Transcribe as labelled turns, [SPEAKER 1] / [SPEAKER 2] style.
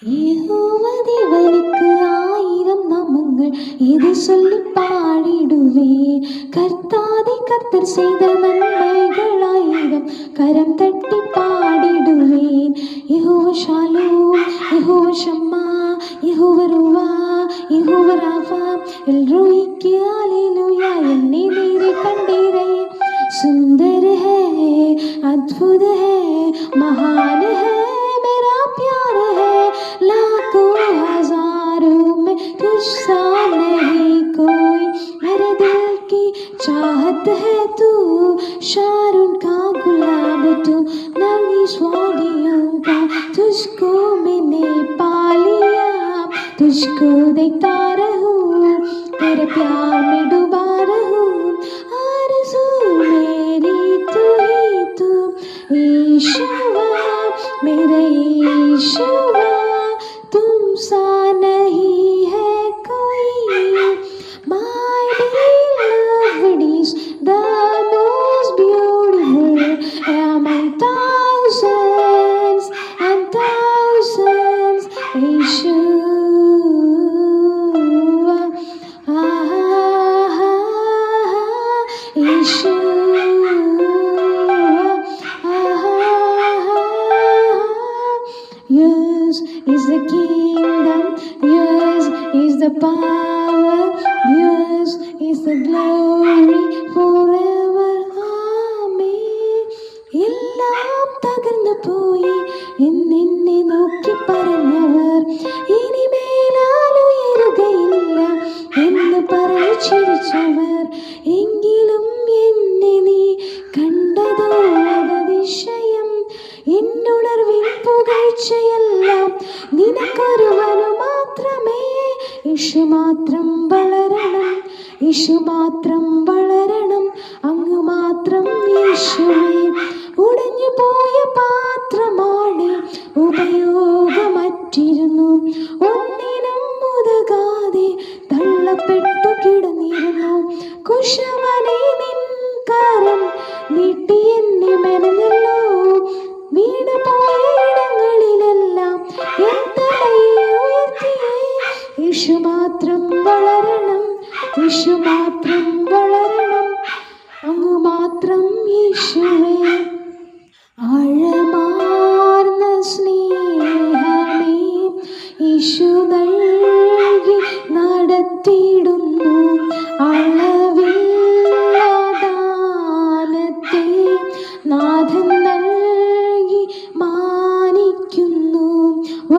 [SPEAKER 1] യഹോവദേവனுக்கு 1000 நாமங்கள் இது சொல்லி பாடிடுவேன். கர்த்தாதி கர்த்தர் செய்த நன்மைகள் 1000 கரம் தட்டி பாடிடுவேன். யெகோவா ஷாலோம், யெகோவா ஷம்மா, யெகோவா ருவா, யெகோவா ராஃபா, எல்ரோய்க்கு ஹalleluya. என்னை நீரே கண்டீரே, सुंदर है, अद्भुत है, महान है, मेरा प्यार है, लाखों हजारों में तुझसा नहीं कोई, मेरे दिल की चाहत है तू, शारून का गुलाब तू, नरगिस वादियों का तुझको मैंने पा लिया, तुझको देखता रहूं, तेरे प्यार में डूबा रहूं, आरज़ू मेरी तू ही तू, ईशुआ मेरे ईशुआ, तुम सा नहीं है कोई, my beloved is the most beautiful among thousands and thousands, Yeshua, Yeshua, yours is the kingdom, yours is the power, yours is the glory forever, amen. എല്ലാം തകർന്നു പോയി എന്നെ നോക്കി പറഞ്ഞവർ ഇനിമേലാൽ ഉയരുകയില്ല എന്ന് പറഞ്ഞു ചിരിച്ചവർ, എങ്കിലും എന്നെ നീ കണ്ടതോ അതിശയം, എന്നുണർവിൻ പുകഴ്ചയെല്ലാം നിനക്കൊരുവനു മാത്രമേ. യേശു മാത്രം വളരണം, യേശു മാത്രം വളരണം, അങ്ങ് മാത്രം യേശുവേ. ഉടഞ്ഞു പോയ പാത്രമാണ്, ഉപയോഗമറ്റിരുന്നു, ഒന്നിനും ഉതകാതെ തള്ളപ്പെട്ടു കിടന്നിരുന്നു. കുശവനെ നിൻ കരം നീട്ടി എന്നെ മെനഞ്ഞല്ലോ, വീണു പോയ ഇടങ്ങളിലെല്ലാം എൻ തലയെ ഉയർത്തിയേ. യേശു മാത്രം വളരണം, യേശു